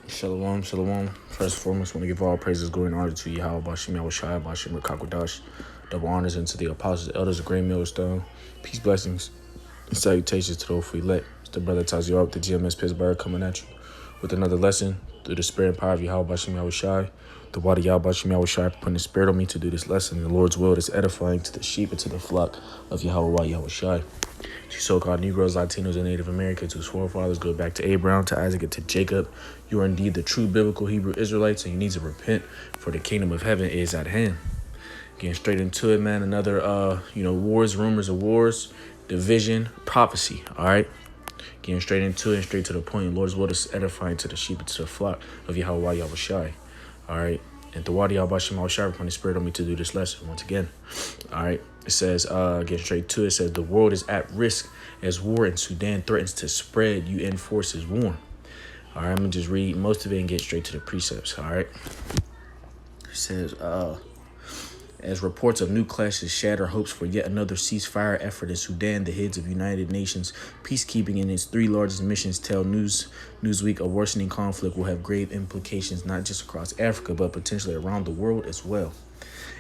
Shalom, shalom. First and foremost, I want to give all praises, glory, and honor to Yahweh, Bashim, Yahushai, Bashim, Kakwadash. Double honors into the apostles, elders of Great Millstone. Peace, blessings, and salutations to those who elect. It's the brother Tazi up, the GMS Pittsburgh, coming at you with another lesson through the spirit and power of Yahweh, Bashim, Yahushai. The water Yahweh, Bashim, Yahushai, putting the spirit on me to do this lesson. The Lord's will is edifying to the sheep and to the flock of Yahweh, Yahushai. To so-called Negroes, Latinos, and Native Americans whose forefathers go back to Abraham, to Isaac, and to Jacob. You are indeed the true biblical Hebrew Israelites, and you need to repent, for the kingdom of heaven is at hand. Getting straight into it, man. Another, wars, rumors of wars, division, prophecy. All right. Getting straight into it and straight to the point. Lord's word is edifying to the sheep and to the flock of Yahweh Yahushai. All right. And the Wadi Yahweh Yahushai upon the spirit on me to do this lesson once again. All right. It says, getting straight to it, says the world is at risk as war in Sudan threatens to spread. UN forces warn. All right, I'm going to just read most of it and get straight to the precepts. All right. It says, as reports of new clashes shatter hopes for yet another ceasefire effort in Sudan, the heads of United Nations peacekeeping in its three largest missions tell Newsweek a worsening conflict will have grave implications not just across Africa, but potentially around the world as well.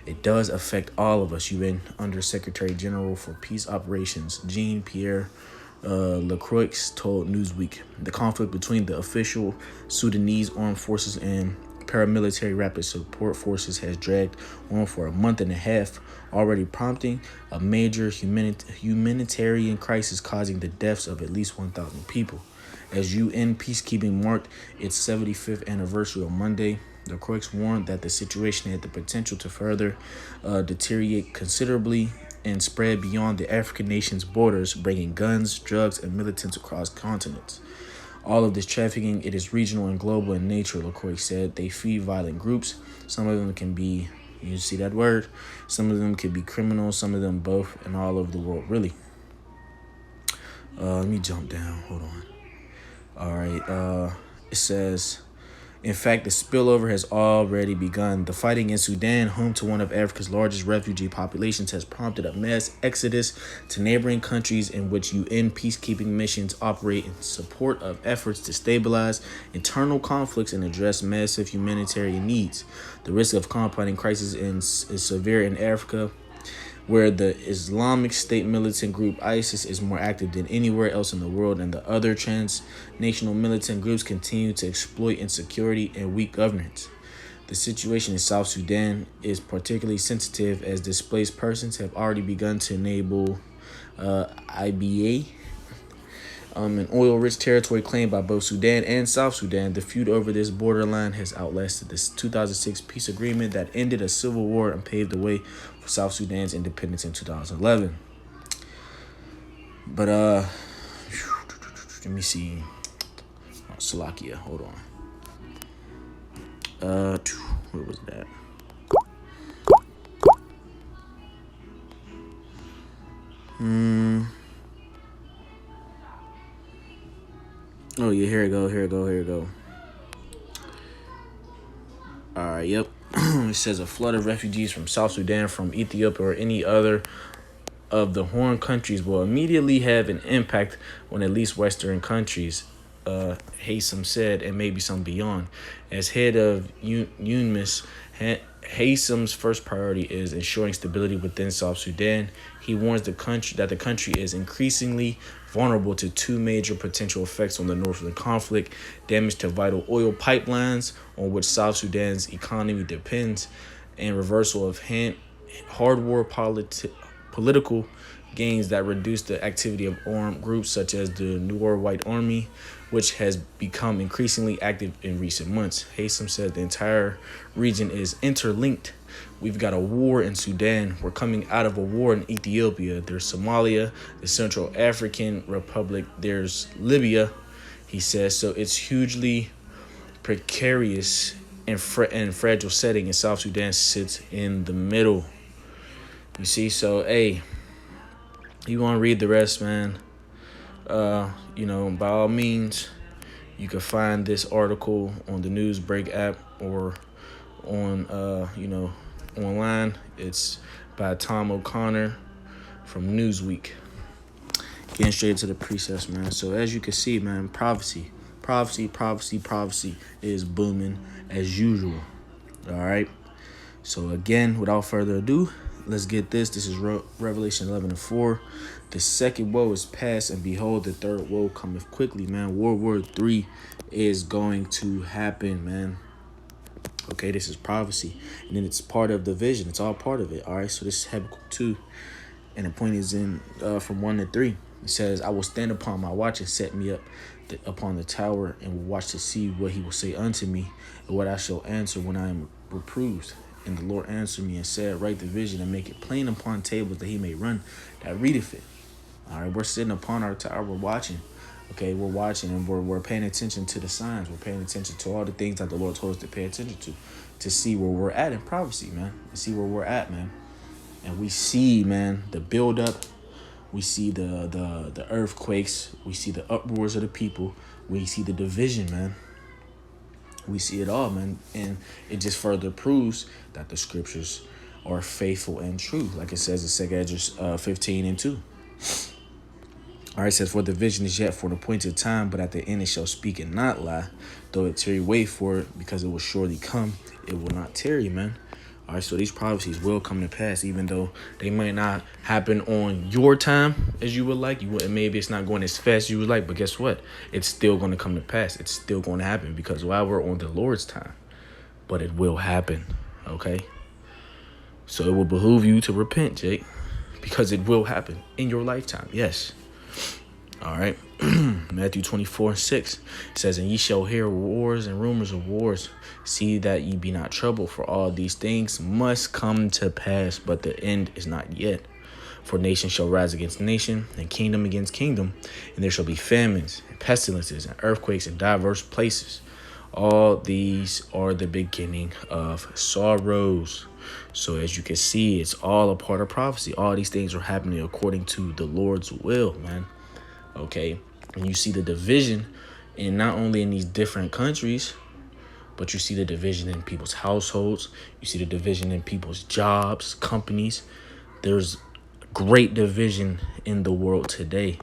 It does affect all of us, UN Undersecretary General for Peace Operations Jean-Pierre Lacroix told Newsweek. The conflict between the official Sudanese armed forces and paramilitary rapid support forces has dragged on for a month and a half, already prompting a major humanitarian crisis causing the deaths of at least 1,000 people. As UN peacekeeping marked its 75th anniversary on Monday, the Croix warned that the situation had the potential to further deteriorate considerably and spread beyond the African nation's borders, bringing guns, drugs, and militants across continents. All of this trafficking, it is regional and global in nature, LaCroix said. They feed violent groups. Some of them can be, you see that word? Some of them could be criminals, some of them both, and all over the world, really. Let me jump down. Hold on. All right. It says, in fact, the spillover has already begun. The fighting in Sudan, home to one of Africa's largest refugee populations, has prompted a mass exodus to neighboring countries in which UN peacekeeping missions operate in support of efforts to stabilize internal conflicts and address massive humanitarian needs. The risk of compounding crisis is severe in Africa, where the Islamic State militant group ISIS is more active than anywhere else in the world, and the other transnational militant groups continue to exploit insecurity and weak governance. The situation in South Sudan is particularly sensitive as displaced persons have already begun to enable IBA, an oil-rich territory claimed by both Sudan and South Sudan. The feud over this borderline has outlasted this 2006 peace agreement that ended a civil war and paved the way for South Sudan's independence in 2011. But, let me see. Slovakia, hold on. Where was that? Oh, yeah, here we go. All right, yep. It says a flood of refugees from South Sudan, from Ethiopia, or any other of the Horn countries will immediately have an impact on at least Western countries, Haysom said, and maybe some beyond. As head of UNMISS, Haysom's first priority is ensuring stability within South Sudan. He warns the country is increasingly vulnerable to two major potential effects on the north of the conflict: damage to vital oil pipelines on which South Sudan's economy depends, and reversal of hard-war political gains that reduce the activity of armed groups such as the Nuer White Army, which has become increasingly active in recent months. Haysom said the entire region is interlinked. We've got a war in Sudan. We're coming out of a war in Ethiopia. There's Somalia, the Central African Republic. There's Libya, he says. So it's hugely precarious and fragile setting, and South Sudan sits in the middle. You see, so, hey, you want to read the rest, man, by all means, you can find this article on the Newsbreak app or on, online. It's by Tom O'Connor from Newsweek. Getting straight to the precepts, man. So as you can see, man, prophecy Prophecy is booming as usual. All right. So again, without further ado, let's get this. This is Revelation 11:4. The second woe is past, and behold, the third woe cometh quickly, man. World War III is going to happen, man. Okay, this is prophecy. And then it's part of the vision. It's all part of it. All right, so this is Habakkuk 2. And the point is in from 1 to 3. It says, I will stand upon my watch and set me up upon the tower, and will watch to see what he will say unto me, and what I shall answer when I am reproved. And the Lord answered me and said, write the vision and make it plain upon tables, that he may run that readeth it. All right, we're sitting upon our tower, we're watching. Okay, we're watching, and we're paying attention to the signs. We're paying attention to all the things that the Lord told us to pay attention to see where we're at in prophecy, man. To see where we're at, man. And we see, man, the buildup. We see the earthquakes. We see the uproars of the people. We see the division, man. We see it all, man. And it just further proves that the scriptures are faithful and true. Like it says in 2 Ezra 15:2. All right, it says, for the vision is yet for an appointed time, but at the end it shall speak and not lie. Though it tarry, wait for it, because it will surely come. It will not tarry, man. All right, so these prophecies will come to pass, even though they might not happen on your time as you would like. Maybe it's not going as fast as you would like, but guess what? It's still going to come to pass. It's still going to happen, because while we're on the Lord's time, but it will happen, okay? So it will behoove you to repent, Jake, because it will happen in your lifetime, yes. All right. Matthew 24:6 says, and ye shall hear wars and rumors of wars. See that ye be not troubled, for all these things must come to pass, but the end is not yet. For nation shall rise against nation, and kingdom against kingdom, and there shall be famines, and pestilences, and earthquakes in diverse places. All these are the beginning of sorrows. So as you can see, it's all a part of prophecy. All these things are happening according to the Lord's will, man. Okay, and you see the division in not only in these different countries, but you see the division in people's households. You see the division in people's jobs, companies. There's great division in the world today,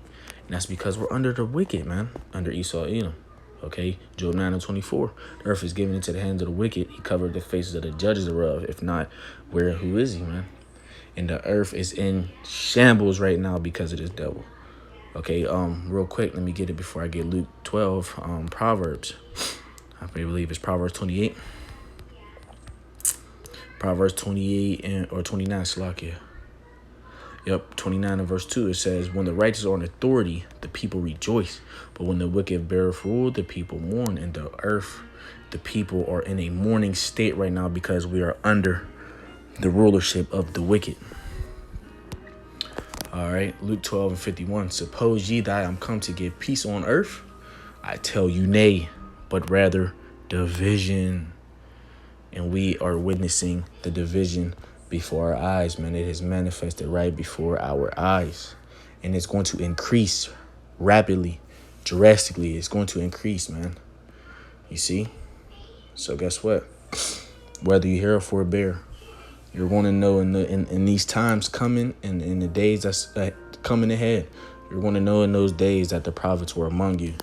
and that's because we're under the wicked, man, under Esau, Edom. Okay, Job 9:24. The earth is given into the hands of the wicked. He covered the faces of the judges thereof. If not, who is he, man? And the earth is in shambles right now because of this devil. Okay, real quick, let me get it before I get Luke 12, Proverbs. I believe it's Proverbs 28. Proverbs 28 or 29, Slakia. Yep, 29 and verse 2, it says, when the righteous are in authority, the people rejoice. But when the wicked beareth rule, the people mourn. And the earth, the people are in a mourning state right now because we are under the rulership of the wicked. All right, Luke 12:51. Suppose ye that I am come to give peace on earth? I tell you nay, but rather division. And we are witnessing the division before our eyes, man. It is manifested right before our eyes. And it's going to increase rapidly, drastically. It's going to increase, man. You see? So guess what? Whether you hear or forbear, you're going to know in these times coming, and in the days that's coming ahead, you're going to know in those days that the prophets were among you.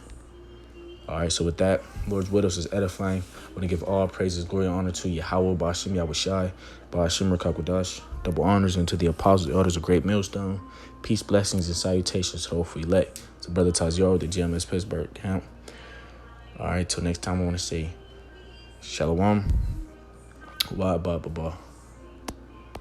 All right, so with that, Lord's widows is edifying. I want to give all praises, glory, and honor to Yahweh, Ba'ashem Yahushai, Ba'ashem Rakakwadash. Double honors into the apostles, elders of Great Millstone. Peace, blessings, and salutations to the hopeful elect. To Brother Taziar with the GMS Pittsburgh camp. All right, till next time, I want to say Shalom. Wa ba ba ba.